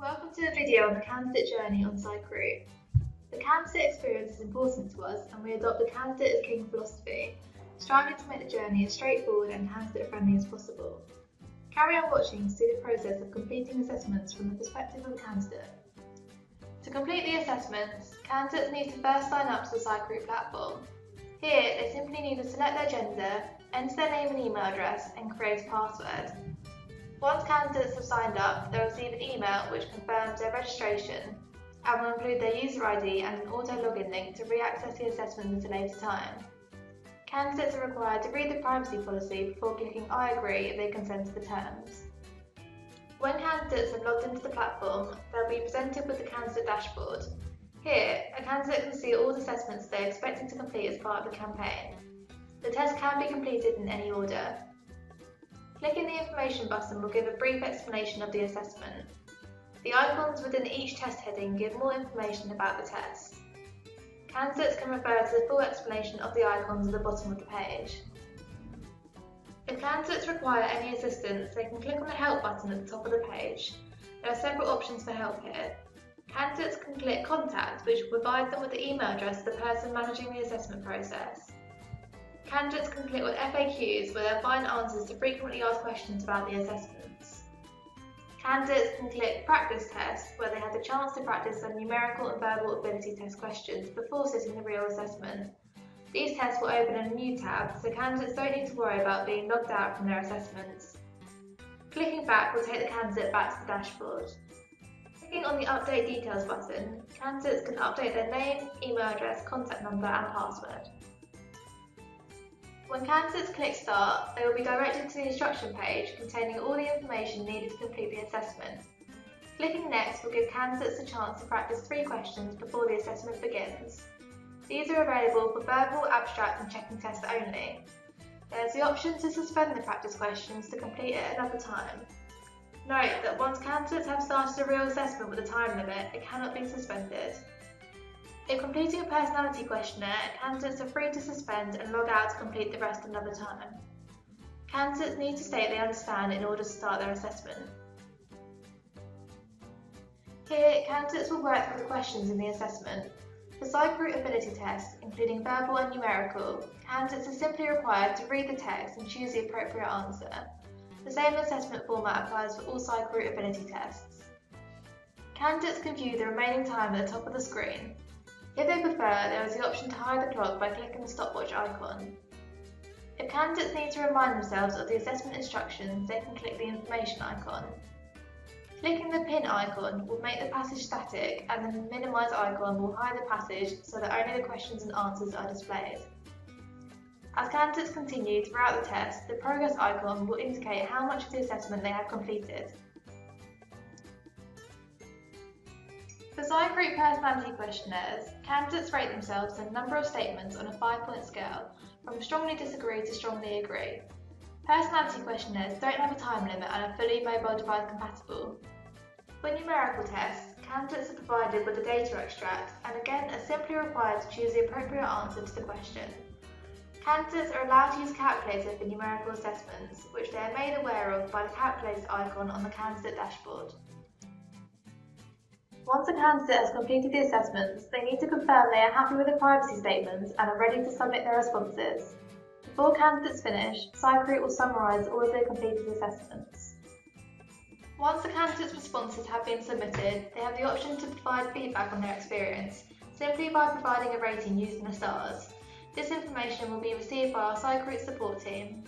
Welcome to a video on the candidate journey on Psycruit. The candidate experience is important to us and we adopt the candidate as king philosophy, striving to make the journey as straightforward and candidate friendly as possible. Carry on watching to see the process of completing assessments from the perspective of the candidate. To complete the assessments, candidates need to first sign up to the Psycruit platform. Here, they simply need to select their gender, enter their name and email address and create a password. Once candidates have signed up, they'll receive an email which confirms their registration and will include their user ID and an auto login link to re-access the assessment at a later time. Candidates are required to read the privacy policy before clicking I agree if they consent to the terms. When candidates have logged into the platform, they'll be presented with the candidate dashboard. Here, a candidate can see all the assessments they are expected to complete as part of the campaign. The test can be completed in any order. Clicking the information button will give a brief explanation of the assessment. The icons within each test heading give more information about the test. Candidates can refer to the full explanation of the icons at the bottom of the page. If candidates require any assistance, they can click on the help button at the top of the page. There are several options for help here. Candidates can click contact, which will provide them with the email address of the person managing the assessment process. Candidates can click on FAQs where they'll find answers to frequently asked questions about the assessments. Candidates can click Practice Test where they have the chance to practice some numerical and verbal ability test questions before sitting the real assessment. These tests will open in a new tab, so candidates don't need to worry about being logged out from their assessments. Clicking back will take the candidate back to the dashboard. Clicking on the Update Details button, candidates can update their name, email address, contact number and password. When candidates click Start, they will be directed to the instruction page containing all the information needed to complete the assessment. Clicking Next will give candidates a chance to practice 3 questions before the assessment begins. These are available for verbal, abstract and checking tests only. There is the option to suspend the practice questions to complete at another time. Note that once candidates have started a real assessment with a time limit, it cannot be suspended. If completing a personality questionnaire, candidates are free to suspend and log out to complete the rest another time. Candidates need to state they understand in order to start their assessment. Here, candidates will work through the questions in the assessment. For Psycruit ability tests, including verbal and numerical, candidates are simply required to read the text and choose the appropriate answer. The same assessment format applies for all Psycruit ability tests. Candidates can view the remaining time at the top of the screen. If they prefer, there is the option to hide the clock by clicking the stopwatch icon. If candidates need to remind themselves of the assessment instructions, they can click the information icon. Clicking the pin icon will make the passage static and the minimize icon will hide the passage so that only the questions and answers are displayed. As candidates continue throughout the test, the progress icon will indicate how much of the assessment they have completed. For Psycruit personality questionnaires, candidates rate themselves in a number of statements on a 5-point scale, from strongly disagree to strongly agree. Personality questionnaires don't have a time limit and are fully mobile device compatible. For numerical tests, candidates are provided with a data extract and again are simply required to choose the appropriate answer to the question. Candidates are allowed to use a calculator for numerical assessments, which they are made aware of by the calculator icon on the candidate dashboard. Once a candidate has completed the assessments, they need to confirm they are happy with the privacy statements and are ready to submit their responses. Before candidates finish, Psycruit will summarise all of their completed assessments. Once the candidates' responses have been submitted, they have the option to provide feedback on their experience, simply by providing a rating using the stars. This information will be received by our Psycruit support team.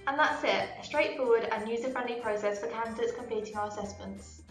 And that's it, a straightforward and user-friendly process for candidates completing our assessments.